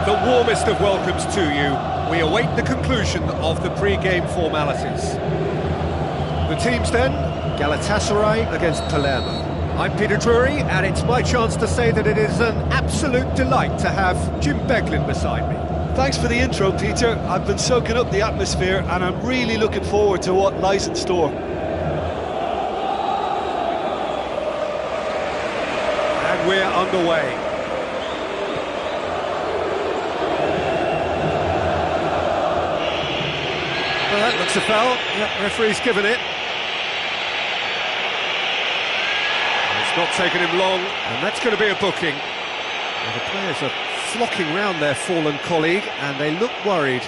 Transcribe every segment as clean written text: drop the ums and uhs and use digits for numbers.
The warmest of welcomes to you. We await the conclusion of the pre-game formalities. The teams then, Galatasaray against Palermo. I'm Peter Drury, and it's my chance to say that it is an absolute delight to have Jim Beglin beside me. Thanks for the intro, Peter. I've been soaking up the atmosphere, and I'm really looking forward to what lies in store. And we're underway. Well, that looks a foul. Yep, referee's given it. It's not taken him long, and that's going to be a booking. Well, the players are flocking round their fallen colleague, and they look worried.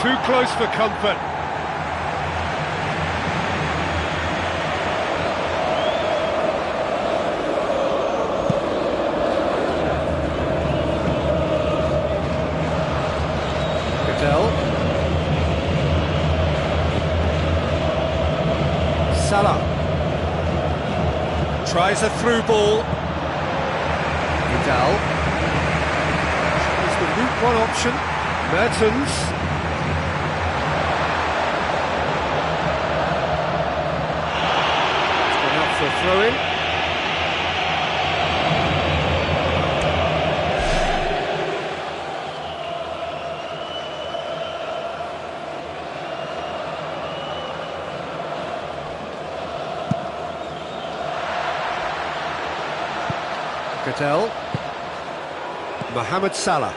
Too close for comfort. Goodell. Salah. Tries a through ball. Goodell. Tries the route one option. Mertens. For a throw-in. Goodell. Mohamed Salah.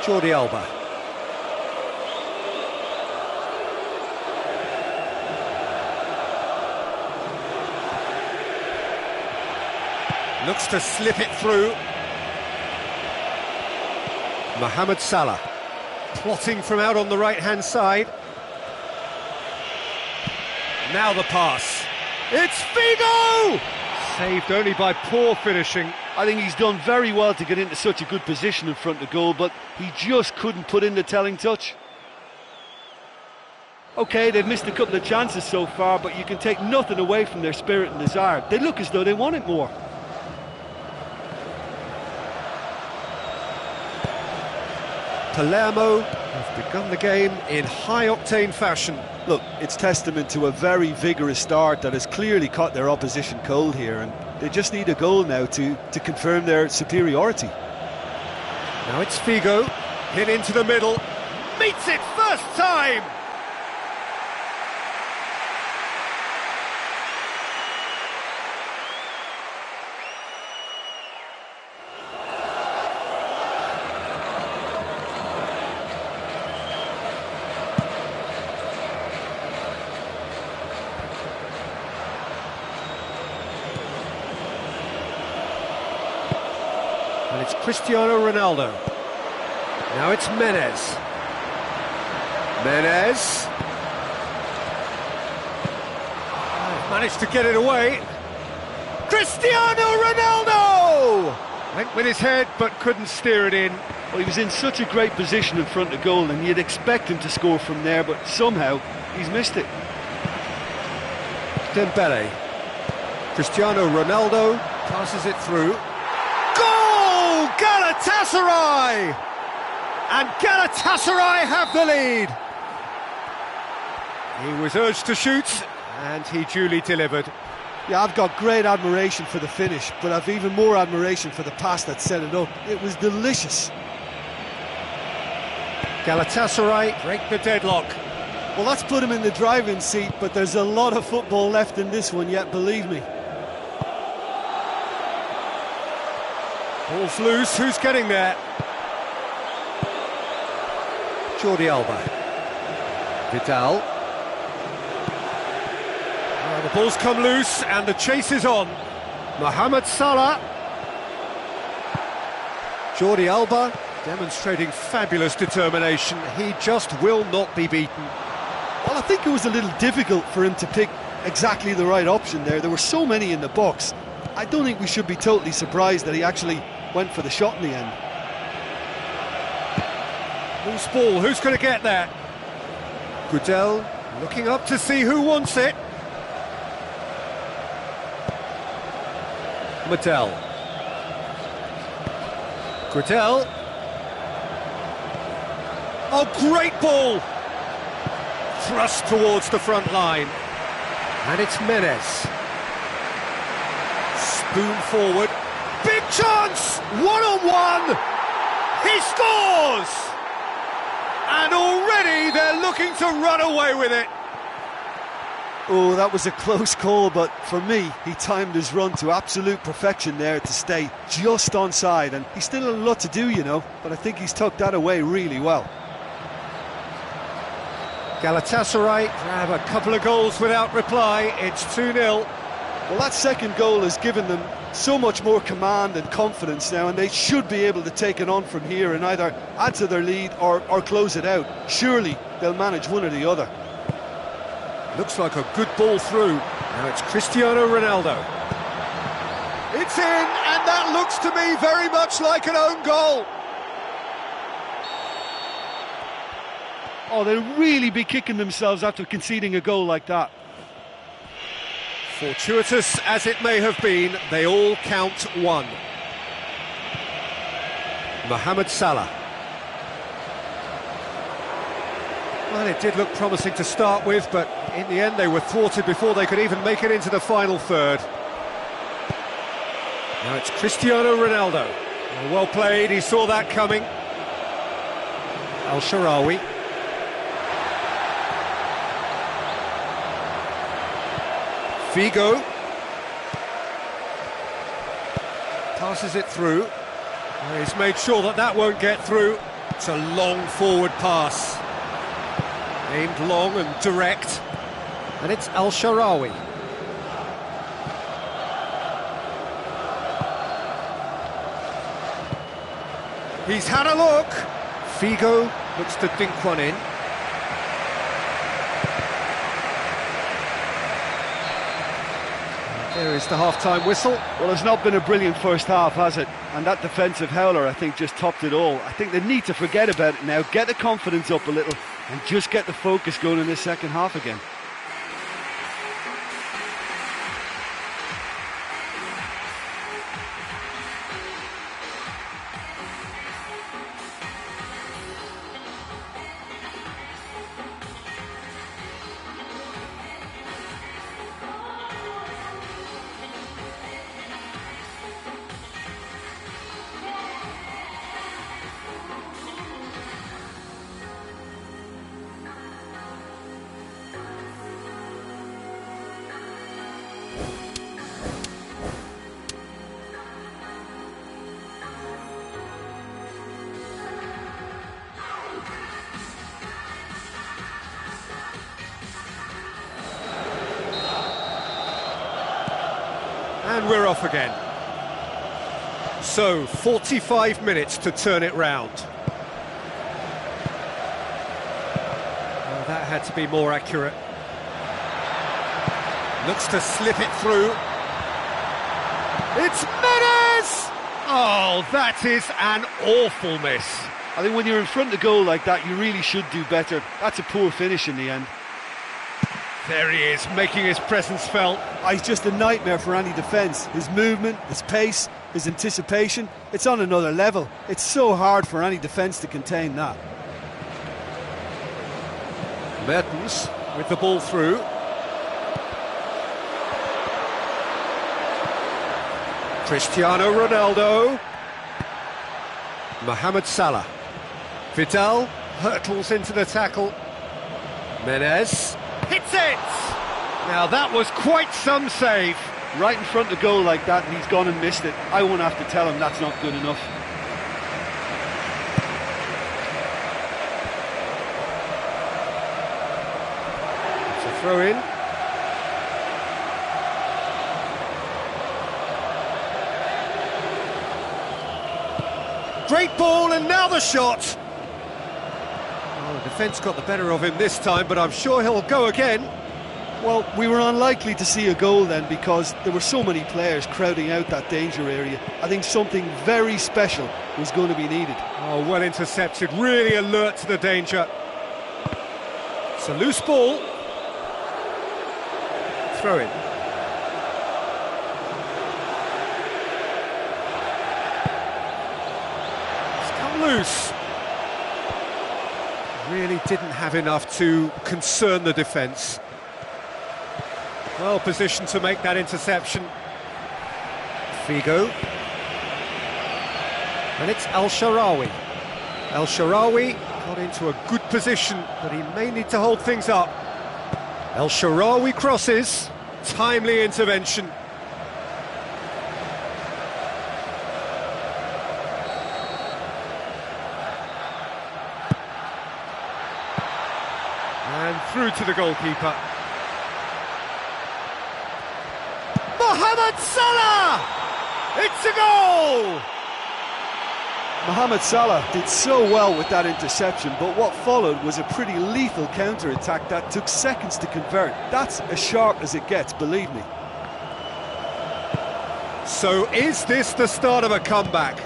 Jordi Alba. Looks to slip it through. Mohamed Salah, plotting from out on the right-hand side. Now the pass. It's Figo! Saved only by poor finishing. I think he's done very well to get into such a good position in front of goal, but he just couldn't put in the telling touch. OK, they've missed a couple of chances so far, but you can take nothing away from their spirit and desire. They look as though they want it more. Palermo have begun the game in high-octane fashion. Look, it's testament to a very vigorous start that has clearly caught their opposition cold here, and they just need a goal now to confirm their superiority. Now it's Figo, hit into the middle, meets it first time! Cristiano Ronaldo. Now it's Menez. Menez. Managed to get it away. Cristiano Ronaldo! Went with his head but couldn't steer it in. Well, he was in such a great position in front of goal and you'd expect him to score from there, but somehow he's missed it. Dembele. Cristiano Ronaldo passes it through. Goal! Galatasaray! And Galatasaray have the lead. He was urged to shoot and he duly delivered. Yeah, I've got great admiration for the finish, but I've even more admiration for the pass that set it up. It was delicious. Galatasaray break the deadlock. Well, that's put him in the driving seat, but there's a lot of football left in this one yet, believe me. Ball's loose, who's getting there? Jordi Alba. Vidal. The ball's come loose and the chase is on. Mohamed Salah. Jordi Alba demonstrating fabulous determination. He just will not be beaten. Well, I think it was a little difficult for him to pick exactly the right option there. There were so many in the box. I don't think we should be totally surprised that he actually went for the shot in the end. Loose ball, who's going to get there? Goodell looking up to see who wants it. Mattel. Goodell. Oh, great ball! Thrust towards the front line. And it's Menez. Spoon forward. Big chance! One-on-one! He scores! And already they're looking to run away with it. Oh, that was a close call, but for me, he timed his run to absolute perfection there to stay just onside, and he's still a lot to do, you know, but I think he's tucked that away really well. Galatasaray grab a couple of goals without reply. It's 2-0. Well, that second goal has given them so much more command and confidence now, and they should be able to take it on from here and either add to their lead or close it out. Surely they'll manage one or the other. Looks like a good ball through. Now it's Cristiano Ronaldo. It's in, and that looks to me very much like an own goal. Oh, they'll really be kicking themselves after conceding a goal like that. Fortuitous as it may have been, they all count one. Mohamed Salah. Well, it did look promising to start with, but in the end they were thwarted before they could even make it into the final third. Now it's Cristiano Ronaldo. Well played, he saw that coming. Al-Sharawi. Figo. Passes it through. He's made sure that that won't get through. It's a long forward pass. Aimed long and direct. And it's Al-Sharawi. He's had a look. Figo looks to dink one in. There is the half-time whistle. Well, it's not been a brilliant first half, has it? And that defensive howler, I think, just topped it all. I think they need to forget about it now, get the confidence up a little, and just get the focus going in the second half again. And we're off again. So, 45 minutes to turn it round. Oh, that had to be more accurate. Looks to slip it through. It's Menes! Oh, that is an awful miss. I think when you're in front of goal like that, you really should do better. That's a poor finish in the end. There he is, making his presence felt. He's just a nightmare for any defence. His movement, his pace, his anticipation, it's on another level. It's so hard for any defence to contain that. Mertens with the ball through. Cristiano Ronaldo. Mohamed Salah. Vidal hurtles into the tackle. Menez hits it! Now that was quite some save. Right in front of goal like that, and he's gone and missed it. I won't have to tell him that's not good enough. It's a throw in. Great ball, and now the shot. Oh, the defence got the better of him this time, but I'm sure he'll go again. Well, we were unlikely to see a goal then because there were so many players crowding out that danger area. I think something very special was going to be needed. Oh, well intercepted, really alert to the danger. It's a loose ball. Throw in. It's come loose. Really didn't have enough to concern the defence. Well positioned to make that interception. Figo. And it's El Shaarawy. El Shaarawy got into a good position, but he may need to hold things up. El Shaarawy crosses. Timely intervention. And through to the goalkeeper. Mohamed Salah! It's a goal! Mohamed Salah did so well with that interception, but what followed was a pretty lethal counter-attack that took seconds to convert. That's as sharp as it gets, believe me. So is this the start of a comeback?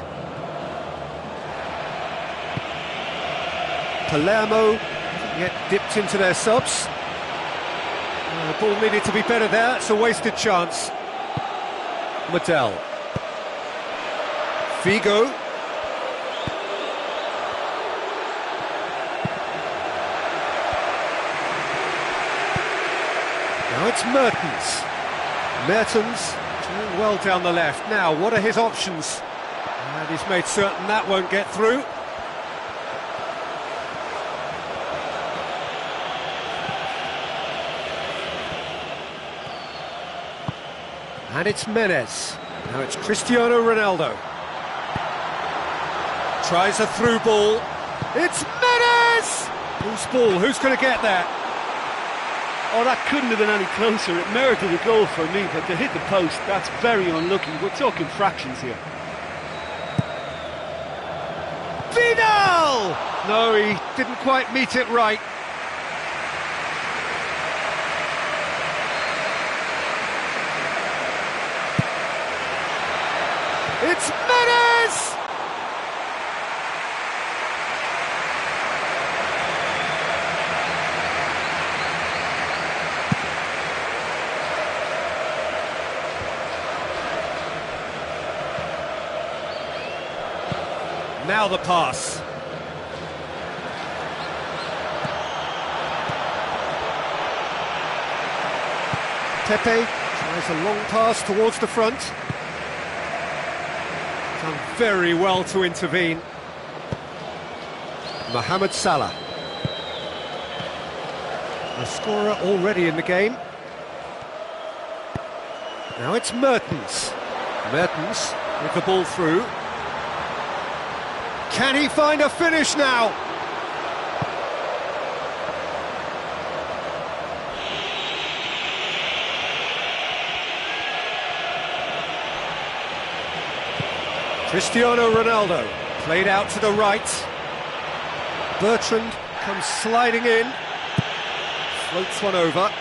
Palermo get dipped into their subs. The ball needed to be better there, it's a wasted chance. Mattel. Figo. Now it's Mertens. Mertens doing well down the left. Now, what are his options? And he's made certain that won't get through. And it's Menez. Now it's Cristiano Ronaldo. Tries a through ball. It's Menez! Who's ball? Who's going to get that? Oh, that couldn't have been any closer. It merited a goal for me, but to hit the post, that's very unlucky. We're talking fractions here. Vidal! No, he didn't quite meet it right. It's Menez! Now the pass. Pepe tries a long pass towards the front. Done very well to intervene. Mohamed Salah. A scorer already in the game. Now it's Mertens. Mertens with the ball through. Can he find a finish now? Cristiano Ronaldo, played out to the right. Bertrand comes sliding in, floats one over.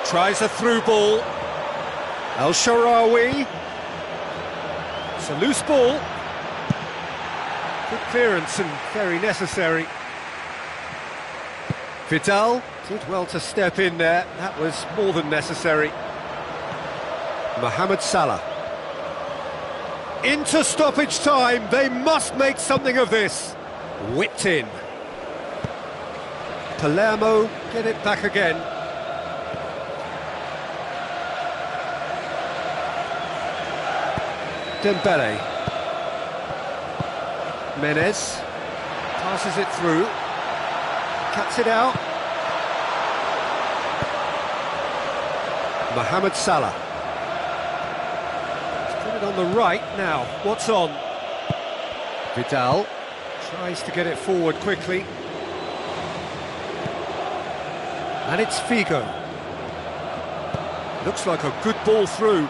Tries a through ball. El Shaarawy. It's a loose ball. Good clearance and very necessary. Vidal did well to step in there. That was more than necessary. Mohamed Salah. Into stoppage time. They must make something of this. Whipped in. Palermo get it back again. Dembele. Menez passes it through, cuts it out. Mohamed Salah. He's put it on the right now. What's on? Vidal tries to get it forward quickly. And it's Figo. Looks like a good ball through.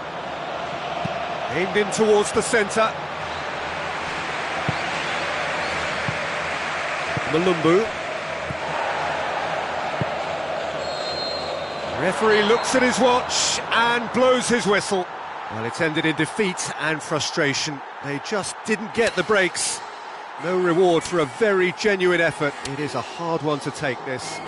Aimed in towards the centre. Malumbu. Referee looks at his watch and blows his whistle. Well, it's ended in defeat and frustration. They just didn't get the breaks. No reward for a very genuine effort. It is a hard one to take, this.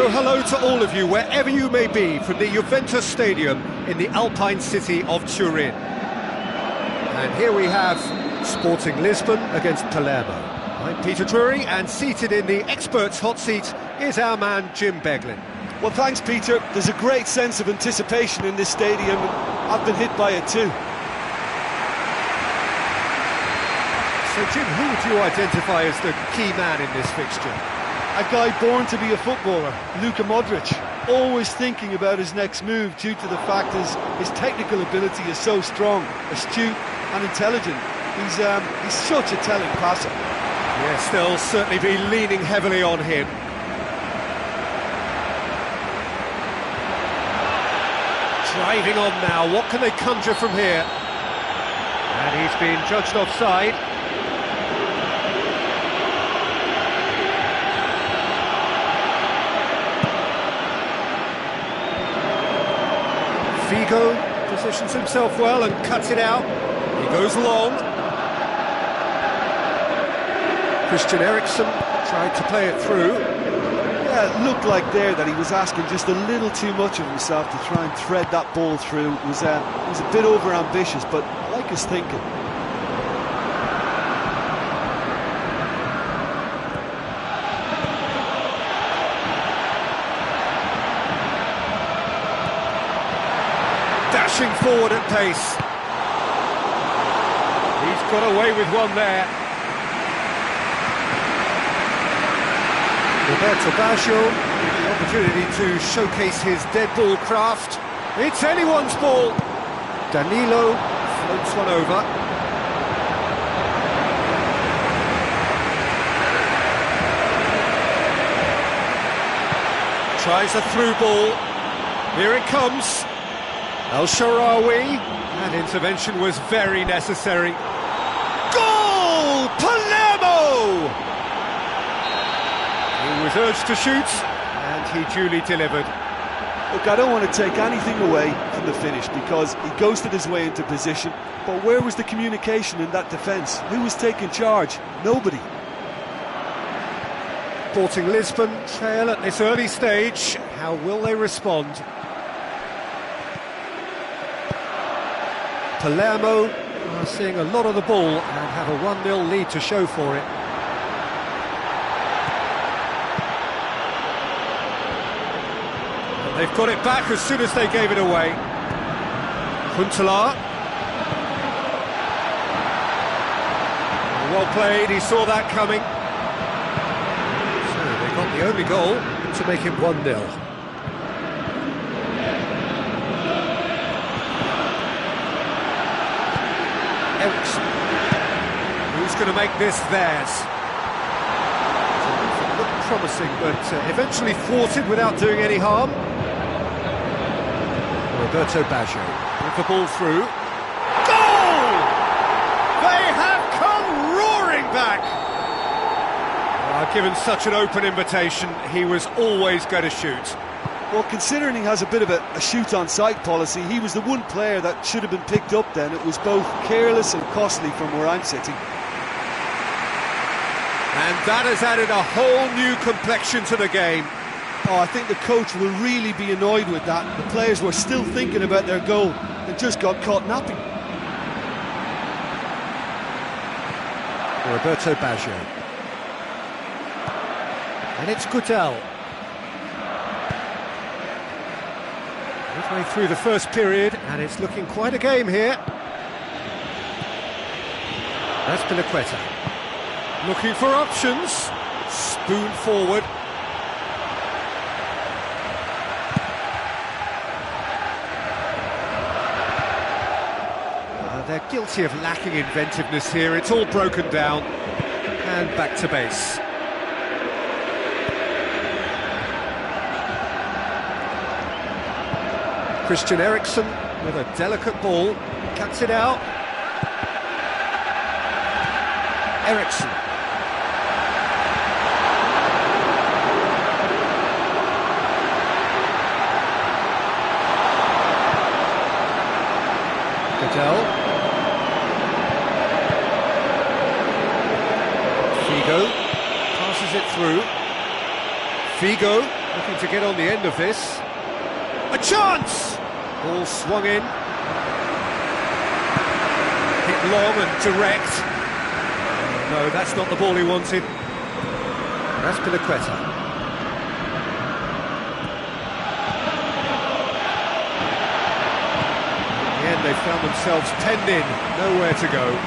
So hello to all of you, wherever you may be, from the Juventus Stadium in the Alpine city of Turin. And here we have Sporting Lisbon against Palermo. I'm Peter Drury, and seated in the experts' hot seat is our man Jim Beglin. Well, thanks, Peter. There's a great sense of anticipation in this stadium, and I've been hit by it too. So, Jim, who would you identify as the key man in this fixture? A guy born to be a footballer, Luka Modric, always thinking about his next move due to the fact his technical ability is so strong, astute and intelligent. He's such a telling passer. Yes, they'll certainly be leaning heavily on him. Driving on now, what can they conjure from here? And he's been judged offside. Figo positions himself well and cuts it out. He goes long. Christian Eriksen tried to play it through. Yeah, it looked like there that he was asking just a little too much of himself to try and thread that ball through. It was a bit over-ambitious, but I like his thinking. Dashing forward at pace. He's got away with one there. Roberto Baggio, the opportunity to showcase his dead ball craft. It's anyone's ball. Danilo floats one over. Tries a through ball. Here it comes. El Shaarawy. That intervention was very necessary. Goal! Palermo! He was urged to shoot, and he duly delivered. Look, I don't want to take anything away from the finish because he ghosted his way into position, but where was the communication in that defence? Who was taking charge? Nobody. Sporting Lisbon trail at this early stage. How will they respond? Palermo are seeing a lot of the ball and have a 1-0 lead to show for it. And they've got it back as soon as they gave it away. Huntelaar. Well played, he saw that coming. So they got the only goal to make it 1-0. Eriksen. Who's going to make this theirs? It looked promising, but eventually thwarted without doing any harm. Roberto Baggio with the ball through. Goal! They have come roaring back! Given such an open invitation, he was always going to shoot. Well, considering he has a bit of a shoot-on-sight policy, he was the one player that should have been picked up then. It was both careless and costly from where I'm sitting. And that has added a whole new complexion to the game. Oh, I think the coach will really be annoyed with that. The players were still thinking about their goal and just got caught napping. Roberto Baggio. And it's Gutel. Midway through the first period, and it's looking quite a game here. That's Pinaqueta. Looking for options. Spoon forward. They're guilty of lacking inventiveness here. It's all broken down. And back to base. Christian Eriksen with a delicate ball, cuts it out. Eriksen. Gutel. Figo passes it through. Figo. Looking to get on the end of this. A chance! Ball swung in. Hit long and direct. No, that's not the ball he wanted. That's Pinaqueta. In the end, they found themselves penned in, nowhere to go.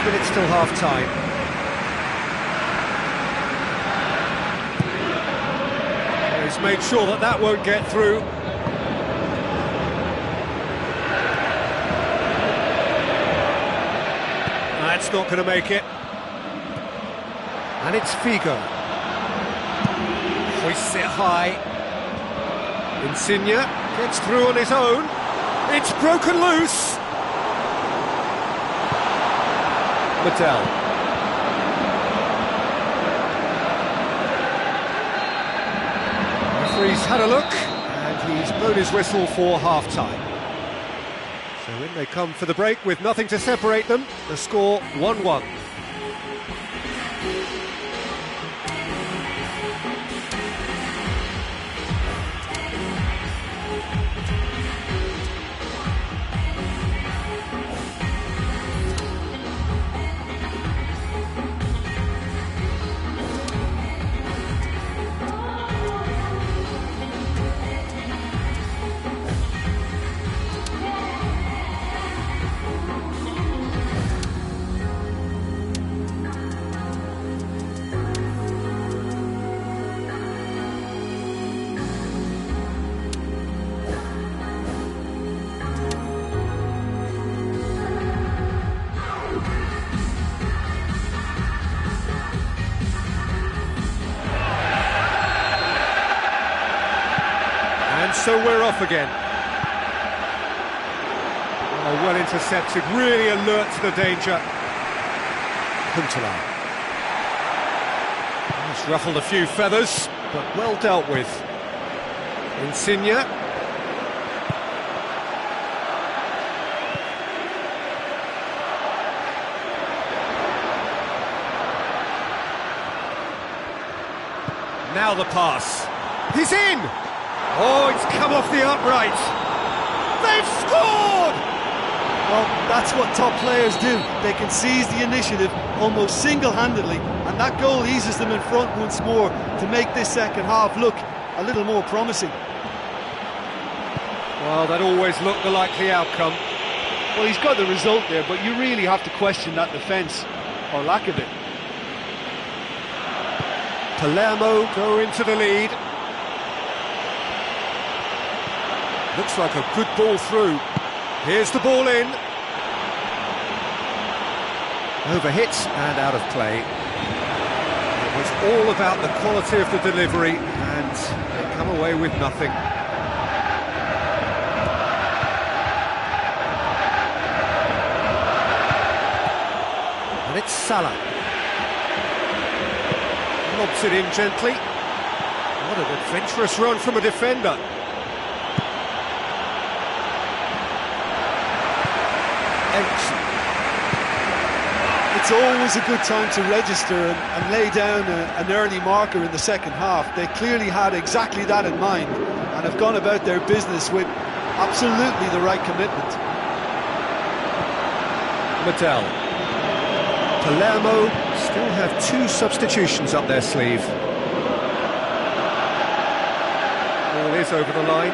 Minutes till half-time. He's made sure that that won't get through. That's not going to make it. And it's Figo. Hoists it high. Insigne gets through on his own. It's broken loose. Mattel. Referee's had a look, and he's blown his whistle for half-time. So in they come for the break with nothing to separate them. The score 1-1. So we're off again. Oh, well intercepted, really alert to the danger. Huntelaar. He's ruffled a few feathers, but well dealt with. Insigne. Now the pass. He's in! Oh, it's come off the upright. They've scored! Well, that's what top players do. They can seize the initiative almost single-handedly, and that goal eases them in front once more to make this second half look a little more promising. Well, that always looked the likely outcome. Well, he's got the result there, but you really have to question that defence, or lack of it. Palermo go into the lead. Looks like a good ball through. Here's the ball in. Overhit and out of play. It was all about the quality of the delivery, and they come away with nothing. And it's Salah. Lobs it in gently. What an adventurous run from a defender. Ericsson. It's always a good time to register and lay down an early marker in the second half. They clearly had exactly that in mind and have gone about their business with absolutely the right commitment. Mattel. Palermo still have two substitutions up their sleeve. Ball is over the line.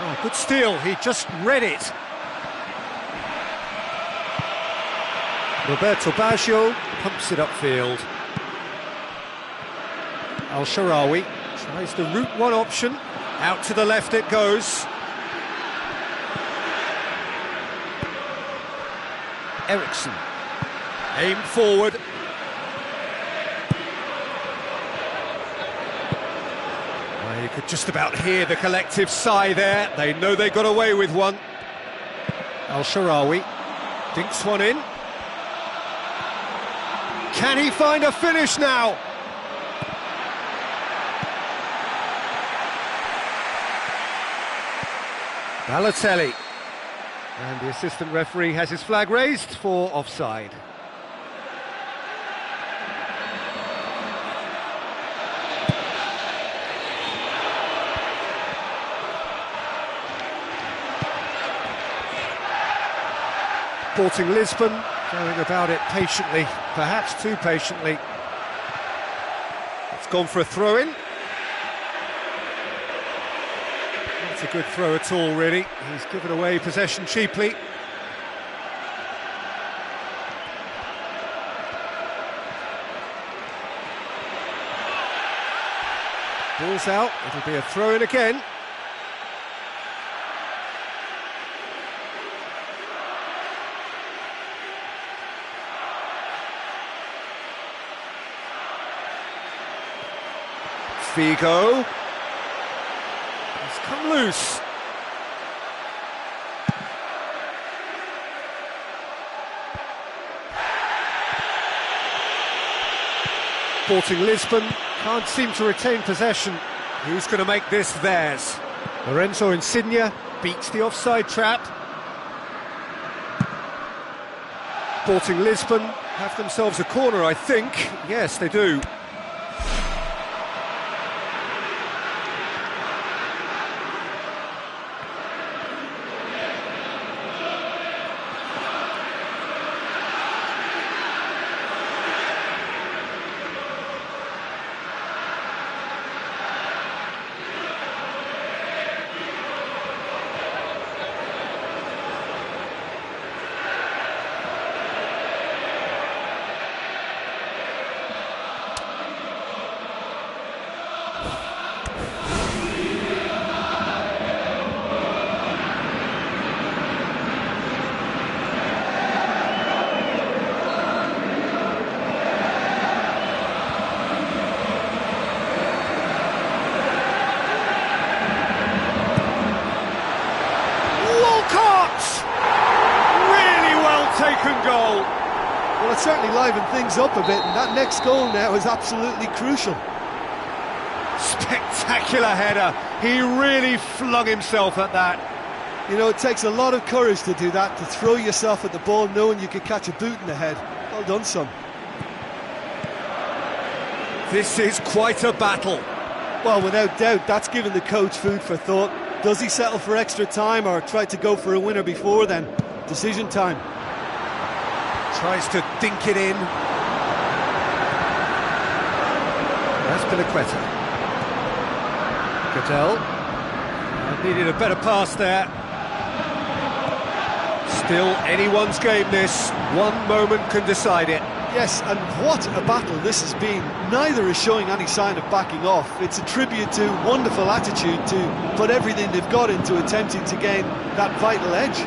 Oh, good steal, he just read it. Roberto Baggio pumps it upfield. Al-Sharawi tries the route one option. Out to the left it goes. Ericsson. Aimed forward. You could just about hear the collective sigh there. They know they got away with one. Al-Sharawi dinks one in. Can he find a finish now? Balotelli. And the assistant referee has his flag raised for offside. Sporting Lisbon going about it patiently, perhaps too patiently. It's gone for a throw-in. Not a good throw at all, really. He's given away possession cheaply. Ball's out, it'll be a throw-in again. Figo. It's come loose. Sporting Lisbon can't seem to retain possession. Who's going to make this theirs? Lorenzo Insigne beats the offside trap. Sporting Lisbon have themselves a corner, I think. Yes, they do. Goal. Well, it certainly livened things up a bit, and that next goal now is absolutely crucial. Spectacular header. He really flung himself at that. You know, it takes a lot of courage to do that, to throw yourself at the ball knowing you could catch a boot in the head. Well done, son. This is quite a battle. Well, without doubt, that's given the coach food for thought. Does he settle for extra time or try to go for a winner before then? Decision time. Tries to dink it in. That's Piliqueta. Cadell. Needed a better pass there. Still anyone's game this. One moment can decide it. Yes, and what a battle this has been. Neither is showing any sign of backing off. It's a tribute to wonderful attitude to put everything they've got into attempting to gain that vital edge.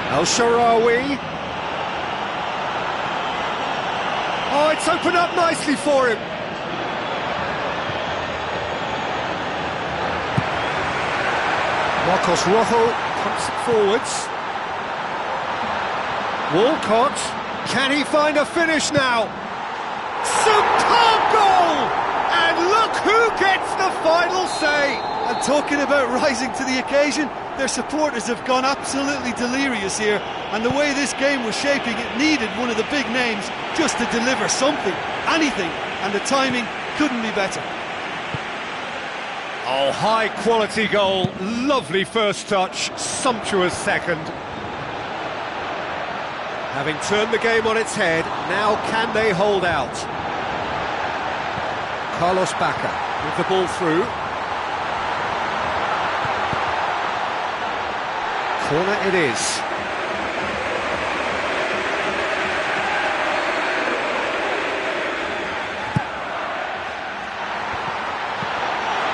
Al-Sharawi. Oh, it's opened up nicely for him. Marcos Rojo pumps it forwards. Walcott, can he find a finish now? Superb goal! And look who gets the final say! And talking about rising to the occasion, their supporters have gone absolutely delirious here, and the way this game was shaping, it needed one of the big names just to deliver something, anything, and the timing couldn't be better. Oh, high quality goal, lovely first touch, sumptuous second. Having turned the game on its head, now can they hold out? Carlos Bacca with the ball through. Corner it is.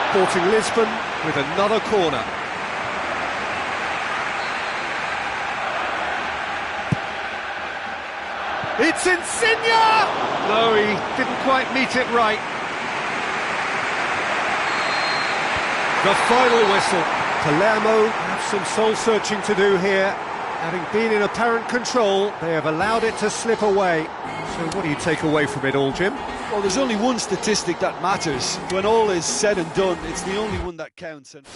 Sporting Lisbon with another corner. It's Insigne! No, he didn't quite meet it right. The final whistle. Palermo have some soul-searching to do here. Having been in apparent control, they have allowed it to slip away. So what do you take away from it all, Jim? Well, there's only one statistic that matters. When all is said and done, it's the only one that counts. And